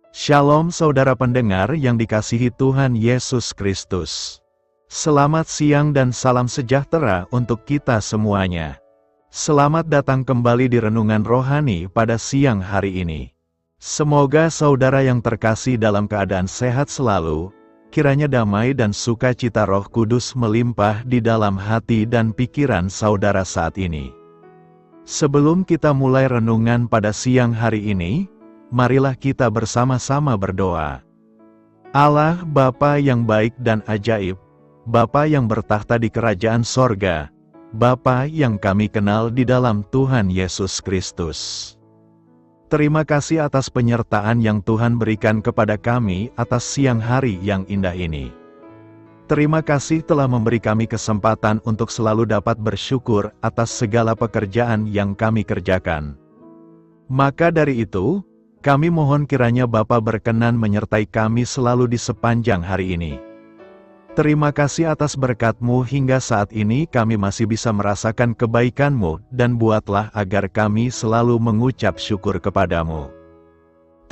Shalom saudara pendengar yang dikasihi Tuhan Yesus Kristus. Selamat siang dan salam sejahtera untuk kita semuanya. Selamat datang kembali di Renungan Rohani pada siang hari ini. Semoga saudara yang terkasih dalam keadaan sehat selalu, kiranya damai dan sukacita Roh Kudus melimpah di dalam hati dan pikiran saudara saat ini. Sebelum kita mulai renungan pada siang hari ini, marilah kita bersama-sama berdoa. Allah Bapa yang baik dan ajaib, Bapa yang bertahta di kerajaan sorga, Bapa yang kami kenal di dalam Tuhan Yesus Kristus. Terima kasih atas penyertaan yang Tuhan berikan kepada kami atas siang hari yang indah ini. Terima kasih telah memberi kami kesempatan untuk selalu dapat bersyukur atas segala pekerjaan yang kami kerjakan. Maka dari itu, kami mohon kiranya Bapa berkenan menyertai kami selalu di sepanjang hari ini. Terima kasih atas berkat-Mu hingga saat ini kami masih bisa merasakan kebaikan-Mu dan buatlah agar kami selalu mengucap syukur kepada-Mu.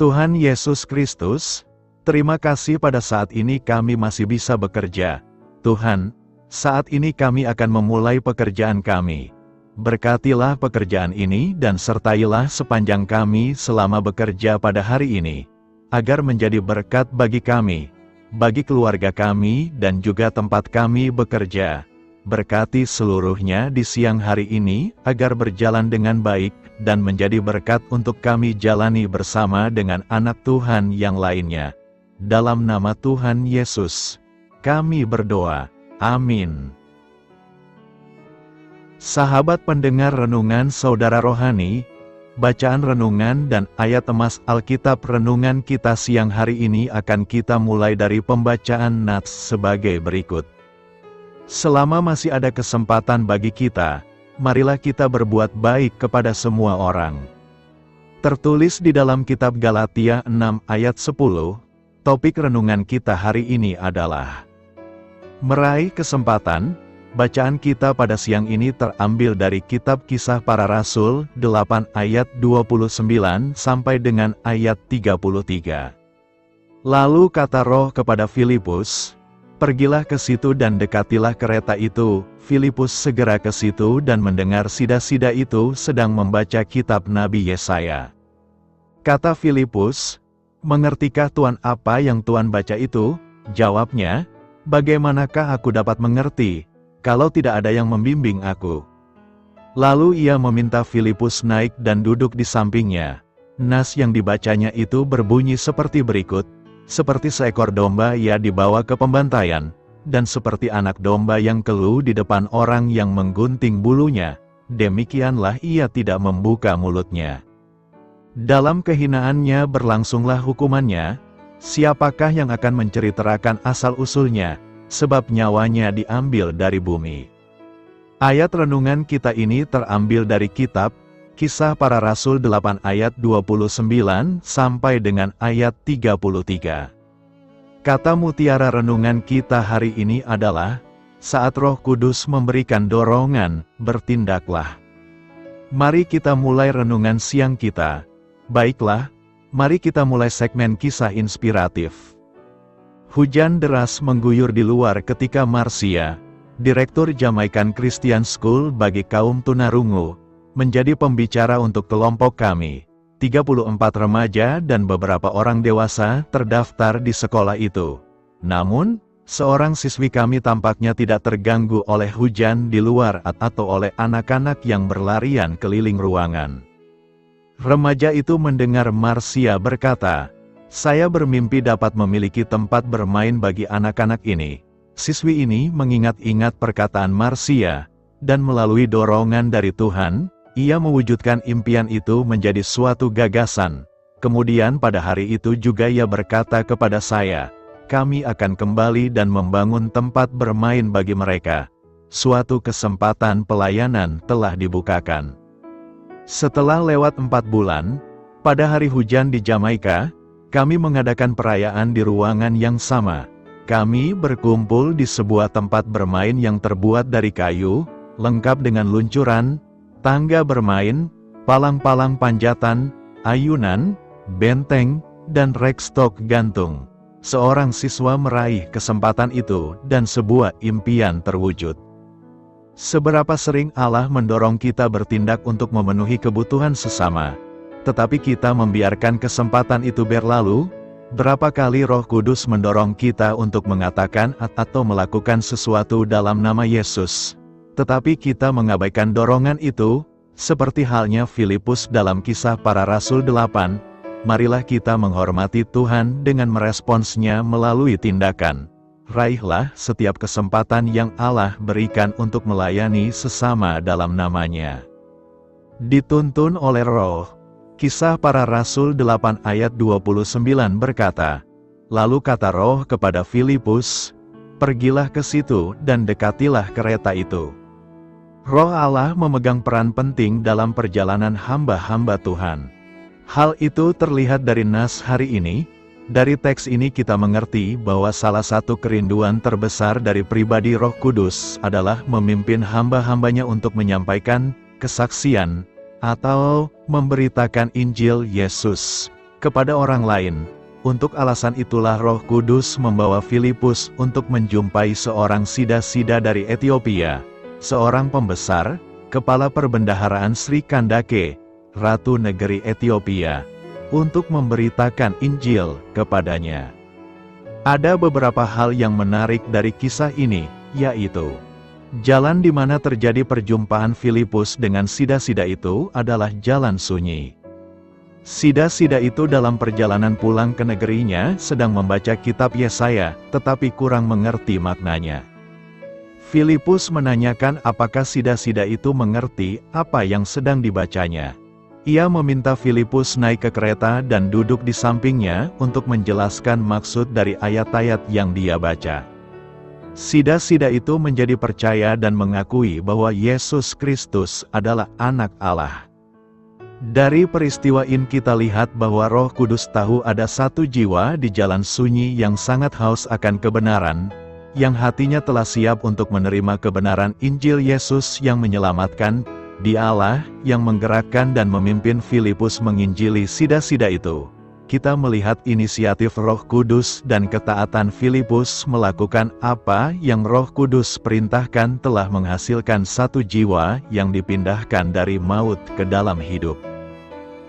Tuhan Yesus Kristus, terima kasih pada saat ini kami masih bisa bekerja. Tuhan, saat ini kami akan memulai pekerjaan kami. Berkatilah pekerjaan ini dan sertailah sepanjang kami selama bekerja pada hari ini, agar menjadi berkat bagi kami, bagi keluarga kami dan juga tempat kami bekerja. Berkati seluruhnya di siang hari ini, agar berjalan dengan baik dan menjadi berkat untuk kami jalani bersama dengan anak Tuhan yang lainnya. Dalam nama Tuhan Yesus, kami berdoa. Amin. Sahabat pendengar renungan saudara rohani, bacaan renungan dan ayat emas Alkitab renungan kita siang hari ini akan kita mulai dari pembacaan nats sebagai berikut. Selama masih ada kesempatan bagi kita, marilah kita berbuat baik kepada semua orang. Tertulis di dalam kitab Galatia 6 ayat 10, topik renungan kita hari ini adalah meraih kesempatan. Bacaan kita pada siang ini terambil dari kitab Kisah Para Rasul 8 ayat 29 sampai dengan ayat 33. Lalu kata Roh kepada Filipus, "Pergilah ke situ dan dekatilah kereta itu." Filipus segera ke situ dan mendengar sida-sida itu sedang membaca kitab Nabi Yesaya. Kata Filipus, "Mengertikah Tuan apa yang Tuan baca itu?" Jawabnya, "Bagaimanakah aku dapat mengerti kalau tidak ada yang membimbing aku?" Lalu ia meminta Filipus naik dan duduk di sampingnya. Nas yang dibacanya itu berbunyi seperti berikut, "Seperti seekor domba ia dibawa ke pembantaian, dan seperti anak domba yang keluh di depan orang yang menggunting bulunya, demikianlah ia tidak membuka mulutnya. Dalam kehinaannya berlangsunglah hukumannya. Siapakah yang akan menceritakan asal-usulnya? Sebab nyawanya diambil dari bumi." Ayat renungan kita ini terambil dari kitab Kisah Para Rasul 8 ayat 29 sampai dengan ayat 33. Kata mutiara renungan kita hari ini adalah, saat Roh Kudus memberikan dorongan, bertindaklah. Mari kita mulai renungan siang kita. Baiklah, mari kita mulai segmen kisah inspiratif. Hujan deras mengguyur di luar ketika Marcia, direktur Jamaican Christian School bagi kaum tunarungu, menjadi pembicara untuk kelompok kami. 34 remaja dan beberapa orang dewasa terdaftar di sekolah itu. Namun, seorang siswi kami tampaknya tidak terganggu oleh hujan di luar atau oleh anak-anak yang berlarian keliling ruangan. Remaja itu mendengar Marcia berkata, "Saya bermimpi dapat memiliki tempat bermain bagi anak-anak ini." Siswi ini mengingat-ingat perkataan Marcia, dan melalui dorongan dari Tuhan, ia mewujudkan impian itu menjadi suatu gagasan. Kemudian pada hari itu juga ia berkata kepada saya, "Kami akan kembali dan membangun tempat bermain bagi mereka." Suatu kesempatan pelayanan telah dibukakan. Setelah lewat 4 bulan, pada hari hujan di Jamaika, kami mengadakan perayaan di ruangan yang sama. Kami berkumpul di sebuah tempat bermain yang terbuat dari kayu, lengkap dengan luncuran, tangga bermain, palang-palang panjatan, ayunan, benteng, dan rekstok gantung. Seorang siswa meraih kesempatan itu dan sebuah impian terwujud. Seberapa sering Allah mendorong kita bertindak untuk memenuhi kebutuhan sesama, tetapi kita membiarkan kesempatan itu berlalu? Berapa kali Roh Kudus mendorong kita untuk mengatakan atau melakukan sesuatu dalam nama Yesus, tetapi kita mengabaikan dorongan itu, seperti halnya Filipus dalam Kisah Para Rasul 8, marilah kita menghormati Tuhan dengan meresponsnya melalui tindakan. Raihlah setiap kesempatan yang Allah berikan untuk melayani sesama dalam namanya. Dituntun oleh Roh. Kisah Para Rasul 8 ayat 29 berkata, lalu kata Roh kepada Filipus, pergilah ke situ dan dekatilah kereta itu. Roh Allah memegang peran penting dalam perjalanan hamba-hamba Tuhan. Hal itu terlihat dari nas hari ini. Dari teks ini kita mengerti bahwa salah satu kerinduan terbesar dari pribadi Roh Kudus adalah memimpin hamba-hambanya untuk menyampaikan kesaksian atau memberitakan Injil Yesus kepada orang lain. Untuk alasan itulah Roh Kudus membawa Filipus untuk menjumpai seorang sida-sida dari Ethiopia, seorang pembesar, kepala perbendaharaan Sri Kandake, Ratu Negeri Ethiopia, untuk memberitakan Injil kepadanya. Ada beberapa hal yang menarik dari kisah ini, yaitu jalan di mana terjadi perjumpaan Filipus dengan sida-sida itu adalah jalan sunyi. Sida-sida itu dalam perjalanan pulang ke negerinya sedang membaca kitab Yesaya, tetapi kurang mengerti maknanya. Filipus menanyakan apakah sida-sida itu mengerti apa yang sedang dibacanya. Ia meminta Filipus naik ke kereta dan duduk di sampingnya untuk menjelaskan maksud dari ayat-ayat yang dia baca. Sida-sida itu menjadi percaya dan mengakui bahwa Yesus Kristus adalah Anak Allah. Dari peristiwa ini kita lihat bahwa Roh Kudus tahu ada satu jiwa di jalan sunyi yang sangat haus akan kebenaran, yang hatinya telah siap untuk menerima kebenaran Injil Yesus yang menyelamatkan. Dialah yang menggerakkan dan memimpin Filipus menginjili sida-sida itu. Kita melihat inisiatif Roh Kudus dan ketaatan Filipus melakukan apa yang Roh Kudus perintahkan telah menghasilkan satu jiwa yang dipindahkan dari maut ke dalam hidup.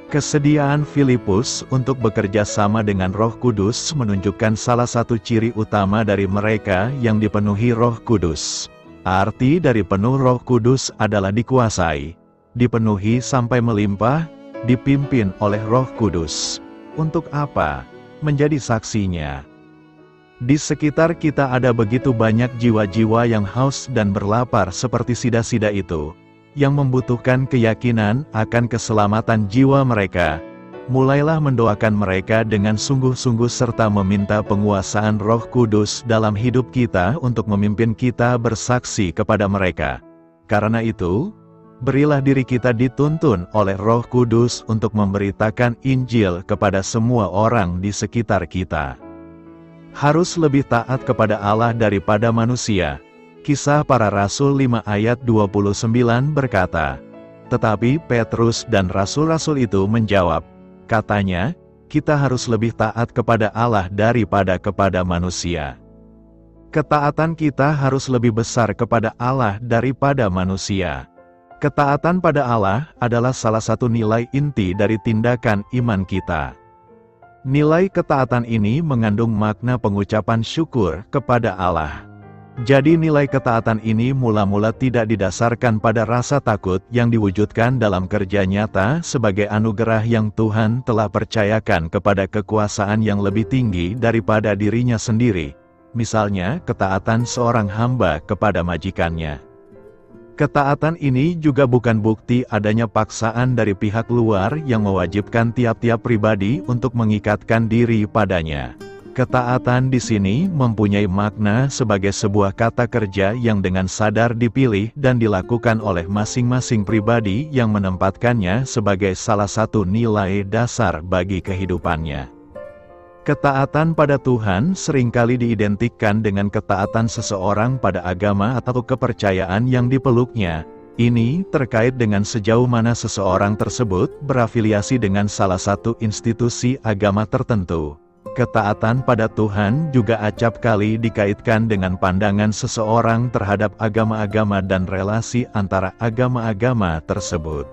Kesediaan Filipus untuk bekerja sama dengan Roh Kudus menunjukkan salah satu ciri utama dari mereka yang dipenuhi Roh Kudus. Arti dari penuh Roh Kudus adalah dikuasai, dipenuhi sampai melimpah, dipimpin oleh Roh Kudus. Untuk apa? Menjadi saksinya. Di sekitar kita ada begitu banyak jiwa-jiwa yang haus dan berlapar seperti sida-sida itu, yang membutuhkan keyakinan akan keselamatan jiwa mereka. Mulailah mendoakan mereka dengan sungguh-sungguh serta meminta penguasaan Roh Kudus dalam hidup kita untuk memimpin kita bersaksi kepada mereka. Karena itu, berilah diri kita dituntun oleh Roh Kudus untuk memberitakan Injil kepada semua orang di sekitar kita. Harus lebih taat kepada Allah daripada manusia. Kisah Para Rasul 5 ayat 29 berkata, tetapi Petrus dan rasul-rasul itu menjawab, katanya, kita harus lebih taat kepada Allah daripada kepada manusia. Ketaatan kita harus lebih besar kepada Allah daripada manusia. Ketaatan pada Allah adalah salah satu nilai inti dari tindakan iman kita. Nilai ketaatan ini mengandung makna pengucapan syukur kepada Allah. Jadi nilai ketaatan ini mula-mula tidak didasarkan pada rasa takut yang diwujudkan dalam kerja nyata sebagai anugerah yang Tuhan telah percayakan kepada kekuasaan yang lebih tinggi daripada dirinya sendiri. Misalnya, ketaatan seorang hamba kepada majikannya. Ketaatan ini juga bukan bukti adanya paksaan dari pihak luar yang mewajibkan tiap-tiap pribadi untuk mengikatkan diri padanya. Ketaatan di sini mempunyai makna sebagai sebuah kata kerja yang dengan sadar dipilih dan dilakukan oleh masing-masing pribadi yang menempatkannya sebagai salah satu nilai dasar bagi kehidupannya. Ketaatan pada Tuhan seringkali diidentikan dengan ketaatan seseorang pada agama atau kepercayaan yang dipeluknya, Ini terkait dengan sejauh mana seseorang tersebut berafiliasi dengan salah satu institusi agama tertentu. Ketaatan pada Tuhan juga acap kali dikaitkan dengan pandangan seseorang terhadap agama-agama dan relasi antara agama-agama tersebut.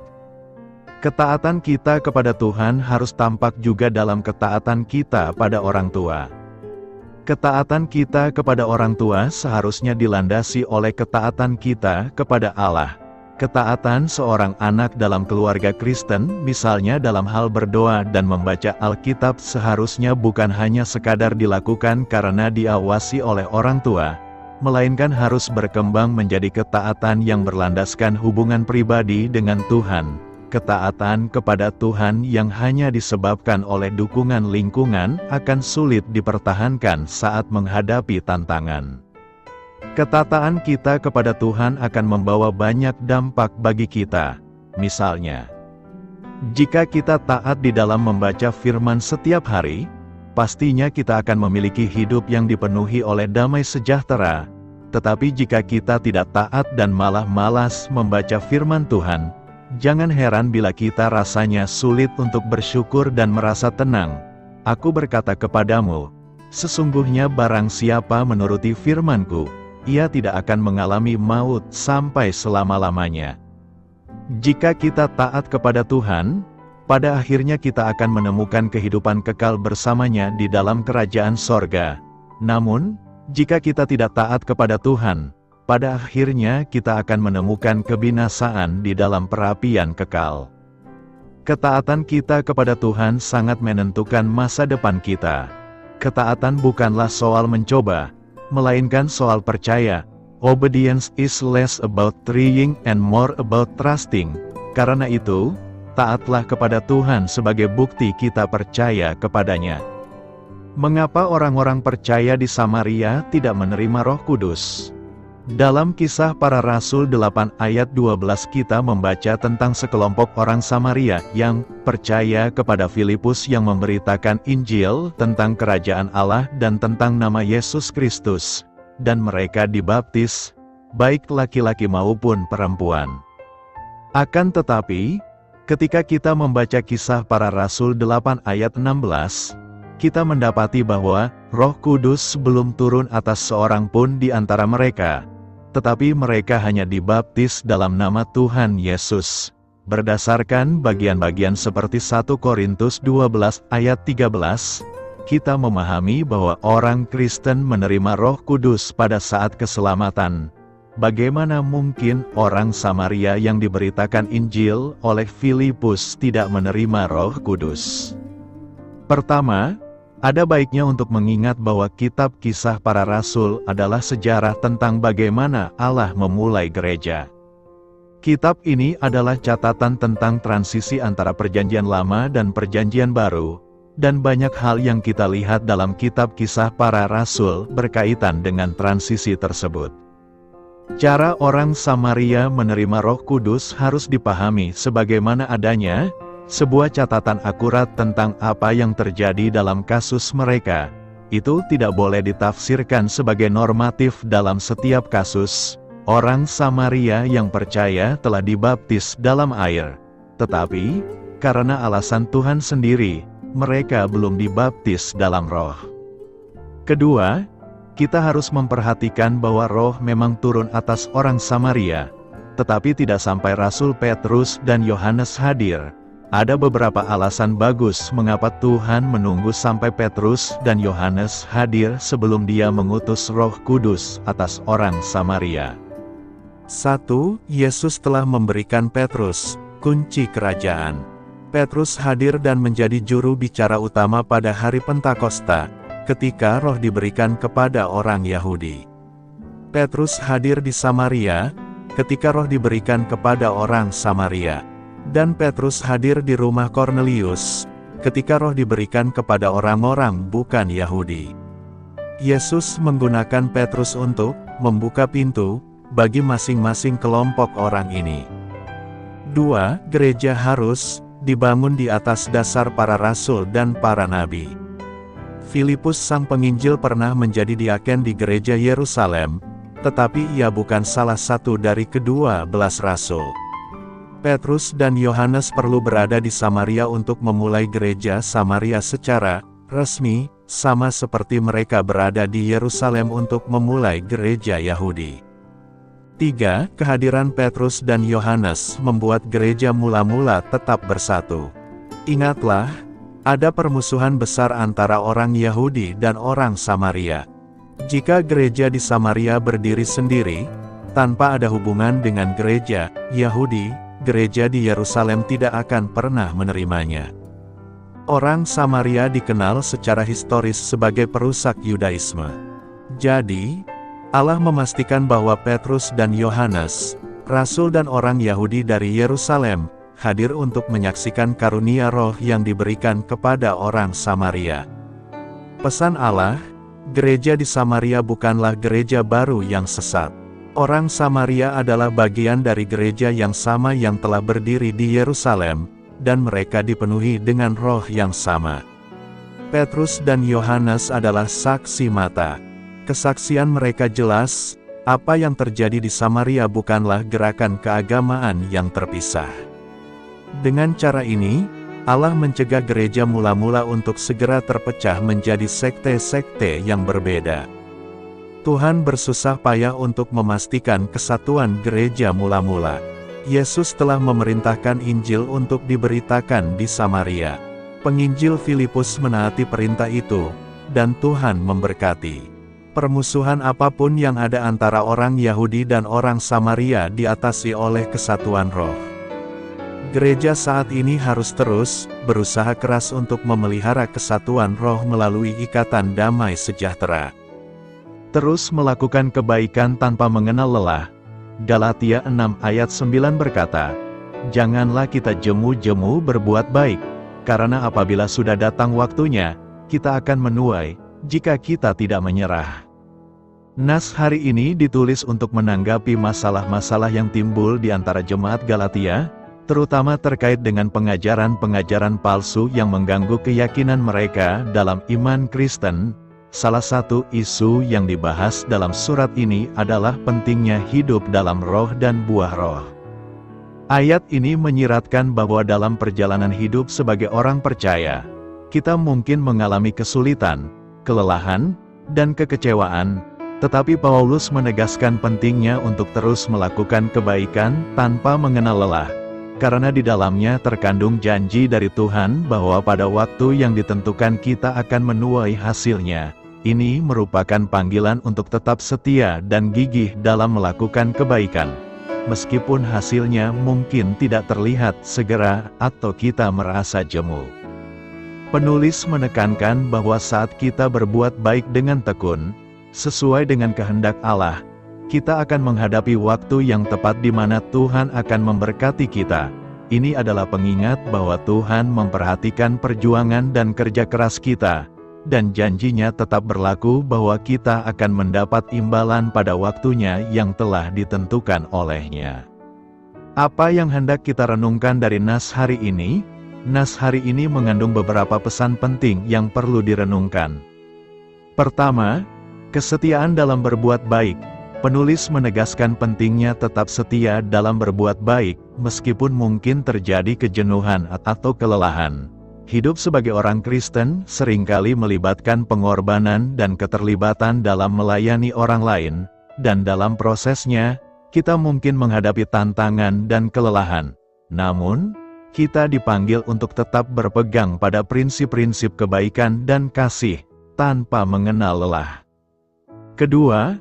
Ketaatan kita kepada Tuhan harus tampak juga dalam ketaatan kita pada orang tua. Ketaatan kita kepada orang tua seharusnya dilandasi oleh ketaatan kita kepada Allah. Ketaatan seorang anak dalam keluarga Kristen, misalnya dalam hal berdoa dan membaca Alkitab, seharusnya bukan hanya sekadar dilakukan karena diawasi oleh orang tua, melainkan harus berkembang menjadi ketaatan yang berlandaskan hubungan pribadi dengan Tuhan. Ketaatan kepada Tuhan yang hanya disebabkan oleh dukungan lingkungan akan sulit dipertahankan saat menghadapi tantangan. Ketaatan kita kepada Tuhan akan membawa banyak dampak bagi kita. Misalnya, jika kita taat di dalam membaca firman setiap hari, pastinya kita akan memiliki hidup yang dipenuhi oleh damai sejahtera. Tetapi jika kita tidak taat dan malah malas membaca firman Tuhan, jangan heran bila kita rasanya sulit untuk bersyukur dan merasa tenang. Aku berkata kepadamu, sesungguhnya barang siapa menuruti firman-Ku, ia tidak akan mengalami maut sampai selama-lamanya. Jika kita taat kepada Tuhan, pada akhirnya kita akan menemukan kehidupan kekal bersamanya di dalam kerajaan sorga. Namun, jika kita tidak taat kepada Tuhan, pada akhirnya kita akan menemukan kebinasaan di dalam perapian kekal. Ketaatan kita kepada Tuhan sangat menentukan masa depan kita. Ketaatan bukanlah soal mencoba, melainkan soal percaya. Obedience is less about trying and more about trusting. Karena itu, taatlah kepada Tuhan sebagai bukti kita percaya kepadanya. Mengapa orang-orang percaya di Samaria tidak menerima Roh Kudus? Dalam Kisah Para Rasul 8 ayat 12 kita membaca tentang sekelompok orang Samaria yang percaya kepada Filipus yang memberitakan Injil tentang kerajaan Allah dan tentang nama Yesus Kristus, dan mereka dibaptis, baik laki-laki maupun perempuan. Akan tetapi, ketika kita membaca Kisah Para Rasul 8 ayat 16, kita mendapati bahwa Roh Kudus belum turun atas seorang pun di antara mereka, tetapi mereka hanya dibaptis dalam nama Tuhan Yesus. Berdasarkan bagian-bagian seperti 1 Korintus 12 ayat 13, kita memahami bahwa orang Kristen menerima Roh Kudus pada saat keselamatan. Bagaimana mungkin orang Samaria yang diberitakan Injil oleh Filipus tidak menerima Roh Kudus? Pertama, ada baiknya untuk mengingat bahwa kitab Kisah Para Rasul adalah sejarah tentang bagaimana Allah memulai gereja. Kitab ini adalah catatan tentang transisi antara Perjanjian Lama dan Perjanjian Baru, dan banyak hal yang kita lihat dalam kitab Kisah Para Rasul berkaitan dengan transisi tersebut. Cara orang Samaria menerima Roh Kudus harus dipahami sebagaimana adanya sebuah catatan akurat tentang apa yang terjadi dalam kasus mereka. Itu tidak boleh ditafsirkan sebagai normatif dalam setiap kasus. Orang Samaria yang percaya telah dibaptis dalam air, tetapi karena alasan Tuhan sendiri, mereka belum dibaptis dalam Roh. Kedua, kita harus memperhatikan bahwa Roh memang turun atas orang Samaria, tetapi tidak sampai Rasul Petrus dan Yohanes hadir. Ada beberapa alasan bagus mengapa Tuhan menunggu sampai Petrus dan Yohanes hadir sebelum Dia mengutus Roh Kudus atas orang Samaria. 1. Yesus telah memberikan Petrus kunci kerajaan. Petrus hadir dan menjadi juru bicara utama pada hari Pentakosta, ketika Roh diberikan kepada orang Yahudi. Petrus hadir di Samaria, ketika Roh diberikan kepada orang Samaria. Dan Petrus hadir di rumah Kornelius, ketika Roh diberikan kepada orang-orang bukan Yahudi. Yesus menggunakan Petrus untuk membuka pintu bagi masing-masing kelompok orang ini. 2. Gereja harus dibangun di atas dasar para rasul dan para nabi. Filipus sang penginjil pernah menjadi diaken di gereja Yerusalem, tetapi ia bukan salah satu dari ke-12 rasul. Petrus dan Yohanes perlu berada di Samaria untuk memulai gereja Samaria secara resmi, sama seperti mereka berada di Yerusalem untuk memulai gereja Yahudi. 3. Kehadiran Petrus dan Yohanes membuat gereja mula-mula tetap bersatu. Ingatlah, ada permusuhan besar antara orang Yahudi dan orang Samaria. Jika gereja di Samaria berdiri sendiri, tanpa ada hubungan dengan gereja Yahudi, gereja di Yerusalem tidak akan pernah menerimanya. Orang Samaria dikenal secara historis sebagai perusak Yudaisme. Jadi, Allah memastikan bahwa Petrus dan Yohanes, rasul dan orang Yahudi dari Yerusalem, hadir untuk menyaksikan karunia roh yang diberikan kepada orang Samaria. Pesan Allah, gereja di Samaria bukanlah gereja baru yang sesat. Orang Samaria adalah bagian dari gereja yang sama yang telah berdiri di Yerusalem, dan mereka dipenuhi dengan roh yang sama. Petrus dan Yohanes adalah saksi mata. Kesaksian mereka jelas, apa yang terjadi di Samaria bukanlah gerakan keagamaan yang terpisah. Dengan cara ini, Allah mencegah gereja mula-mula untuk segera terpecah menjadi sekte-sekte yang berbeda. Tuhan bersusah payah untuk memastikan kesatuan gereja mula-mula. Yesus telah memerintahkan Injil untuk diberitakan di Samaria. Penginjil Filipus menaati perintah itu, dan Tuhan memberkati. Permusuhan apapun yang ada antara orang Yahudi dan orang Samaria diatasi oleh kesatuan roh. Gereja saat ini harus terus berusaha keras untuk memelihara kesatuan roh melalui ikatan damai sejahtera. Terus melakukan kebaikan tanpa mengenal lelah. Galatia 6 ayat 9 berkata, "Janganlah kita jemu-jemu berbuat baik, karena apabila sudah datang waktunya, kita akan menuai, jika kita tidak menyerah." Nas hari ini ditulis untuk menanggapi masalah-masalah yang timbul di antara jemaat Galatia, terutama terkait dengan pengajaran-pengajaran palsu yang mengganggu keyakinan mereka dalam iman Kristen. Salah satu isu yang dibahas dalam surat ini adalah pentingnya hidup dalam roh dan buah roh. Ayat ini menyiratkan bahwa dalam perjalanan hidup sebagai orang percaya, kita mungkin mengalami kesulitan, kelelahan, dan kekecewaan, tetapi Paulus menegaskan pentingnya untuk terus melakukan kebaikan tanpa mengenal lelah. Karena di dalamnya terkandung janji dari Tuhan bahwa pada waktu yang ditentukan kita akan menuai hasilnya. Ini merupakan panggilan untuk tetap setia dan gigih dalam melakukan kebaikan. Meskipun hasilnya mungkin tidak terlihat segera atau kita merasa jemu. Penulis menekankan bahwa saat kita berbuat baik dengan tekun, sesuai dengan kehendak Allah, kita akan menghadapi waktu yang tepat di mana Tuhan akan memberkati kita. Ini adalah pengingat bahwa Tuhan memperhatikan perjuangan dan kerja keras kita, dan janjinya tetap berlaku bahwa kita akan mendapat imbalan pada waktunya yang telah ditentukan olehnya. Apa yang hendak kita renungkan dari nas hari ini? Nas hari ini mengandung beberapa pesan penting yang perlu direnungkan. Pertama, kesetiaan dalam berbuat baik. Penulis menegaskan pentingnya tetap setia dalam berbuat baik, meskipun mungkin terjadi kejenuhan atau kelelahan. Hidup sebagai orang Kristen seringkali melibatkan pengorbanan dan keterlibatan dalam melayani orang lain, dan dalam prosesnya, kita mungkin menghadapi tantangan dan kelelahan. Namun, kita dipanggil untuk tetap berpegang pada prinsip-prinsip kebaikan dan kasih, tanpa mengenal lelah. Kedua,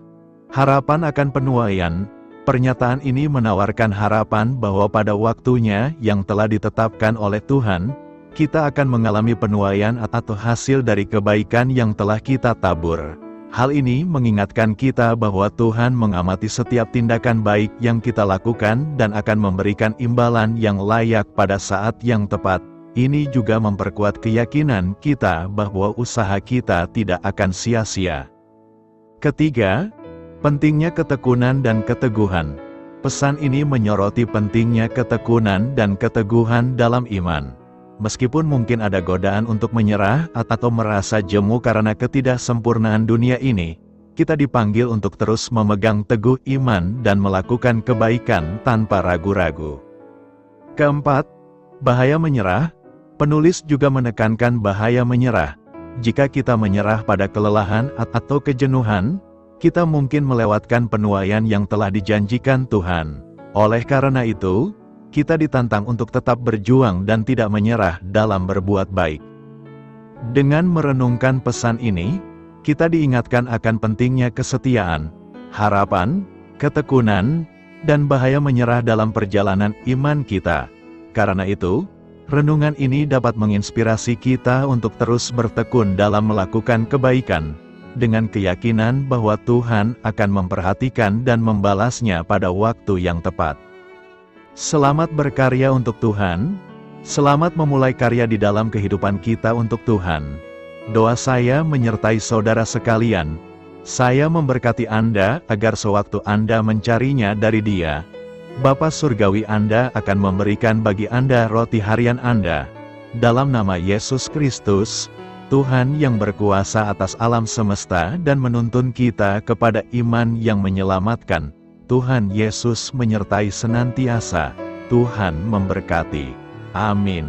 harapan akan penuaian. Pernyataan ini menawarkan harapan bahwa pada waktunya yang telah ditetapkan oleh Tuhan, kita akan mengalami penuaian atau hasil dari kebaikan yang telah kita tabur. Hal ini mengingatkan kita bahwa Tuhan mengamati setiap tindakan baik yang kita lakukan dan akan memberikan imbalan yang layak pada saat yang tepat. Ini juga memperkuat keyakinan kita bahwa usaha kita tidak akan sia-sia. Ketiga, pentingnya ketekunan dan keteguhan. Pesan ini menyoroti pentingnya ketekunan dan keteguhan dalam iman. Meskipun mungkin ada godaan untuk menyerah atau merasa jemu karena ketidaksempurnaan dunia ini, kita dipanggil untuk terus memegang teguh iman dan melakukan kebaikan tanpa ragu-ragu. Keempat, bahaya menyerah. Penulis juga menekankan bahaya menyerah. Jika kita menyerah pada kelelahan atau kejenuhan, kita mungkin melewatkan penuaian yang telah dijanjikan Tuhan. Oleh karena itu, kita ditantang untuk tetap berjuang dan tidak menyerah dalam berbuat baik. Dengan merenungkan pesan ini, kita diingatkan akan pentingnya kesetiaan, harapan, ketekunan, dan bahaya menyerah dalam perjalanan iman kita. Karena itu, renungan ini dapat menginspirasi kita untuk terus bertekun dalam melakukan kebaikan, dengan keyakinan bahwa Tuhan akan memperhatikan dan membalasnya pada waktu yang tepat. Selamat berkarya untuk Tuhan, selamat memulai karya di dalam kehidupan kita untuk Tuhan. Doa saya menyertai saudara sekalian. Saya memberkati Anda agar sewaktu Anda mencarinya dari Dia, Bapa Surgawi Anda akan memberikan bagi Anda roti harian Anda. Dalam nama Yesus Kristus, Tuhan yang berkuasa atas alam semesta dan menuntun kita kepada iman yang menyelamatkan, Tuhan Yesus menyertai senantiasa. Tuhan memberkati. Amin.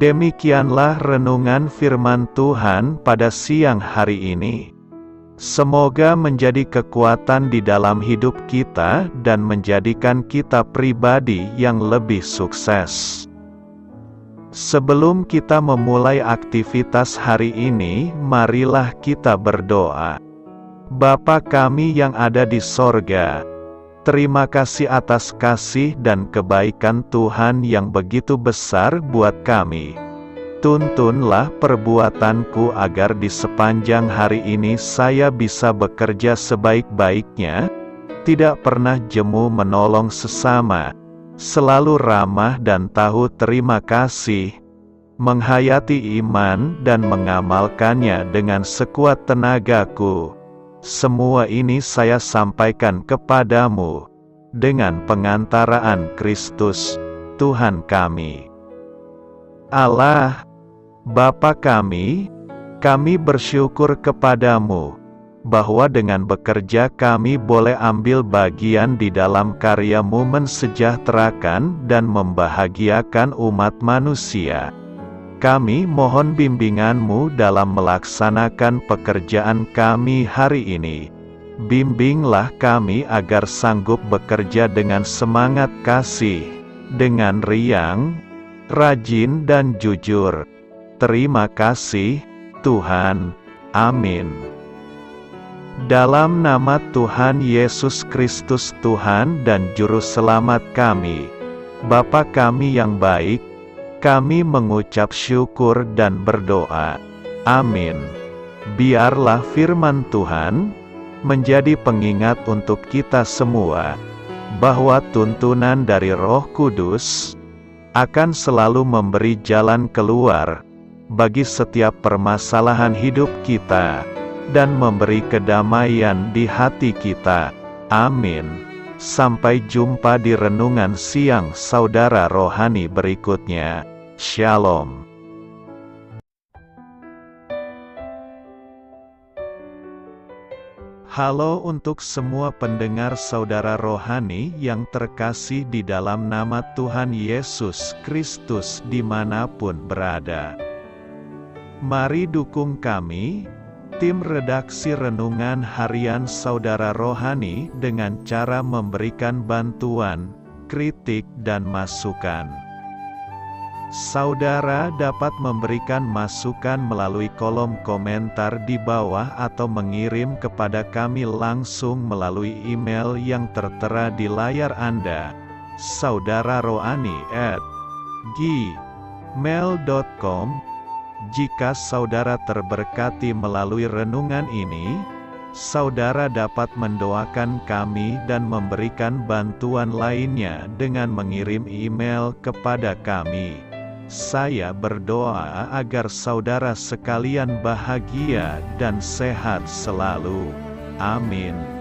Demikianlah renungan firman Tuhan pada siang hari ini. Semoga menjadi kekuatan di dalam hidup kita dan menjadikan kita pribadi yang lebih sukses. Sebelum kita memulai aktivitas hari ini, marilah kita berdoa. Bapa kami yang ada di sorga, terima kasih atas kasih dan kebaikan Tuhan yang begitu besar buat kami. Tuntunlah perbuatanku agar di sepanjang hari ini saya bisa bekerja sebaik-baiknya, tidak pernah jemu menolong sesama, selalu ramah dan tahu terima kasih, menghayati iman dan mengamalkannya dengan sekuat tenagaku. Semua ini saya sampaikan kepadamu, dengan pengantaraan Kristus, Tuhan kami. Allah, Bapa kami bersyukur kepadamu, bahwa dengan bekerja kami boleh ambil bagian di dalam karya-Mu mensejahterakan dan membahagiakan umat manusia. Kami mohon bimbingan-Mu dalam melaksanakan pekerjaan kami hari ini. Bimbinglah kami agar sanggup bekerja dengan semangat kasih, dengan riang, rajin dan jujur. Terima kasih, Tuhan. Amin. Dalam nama Tuhan Yesus Kristus Tuhan dan Juru Selamat kami, Bapa kami yang baik, kami mengucap syukur dan berdoa. Amin. Biarlah firman Tuhan menjadi pengingat untuk kita semua, bahwa tuntunan dari Roh Kudus akan selalu memberi jalan keluar bagi setiap permasalahan hidup kita, dan memberi kedamaian di hati kita. Amin. Sampai jumpa di renungan siang saudara rohani berikutnya. Shalom. Halo untuk semua pendengar saudara rohani yang terkasih di dalam nama Tuhan Yesus Kristus dimanapun berada. Mari dukung kami, tim redaksi renungan harian saudara rohani dengan cara memberikan bantuan, kritik dan masukan. Saudara dapat memberikan masukan melalui kolom komentar di bawah atau mengirim kepada kami langsung melalui email yang tertera di layar Anda, saudararohani@gmail.com. Jika saudara terberkati melalui renungan ini, saudara dapat mendoakan kami dan memberikan bantuan lainnya dengan mengirim email kepada kami. Saya berdoa agar saudara sekalian bahagia dan sehat selalu. Amin.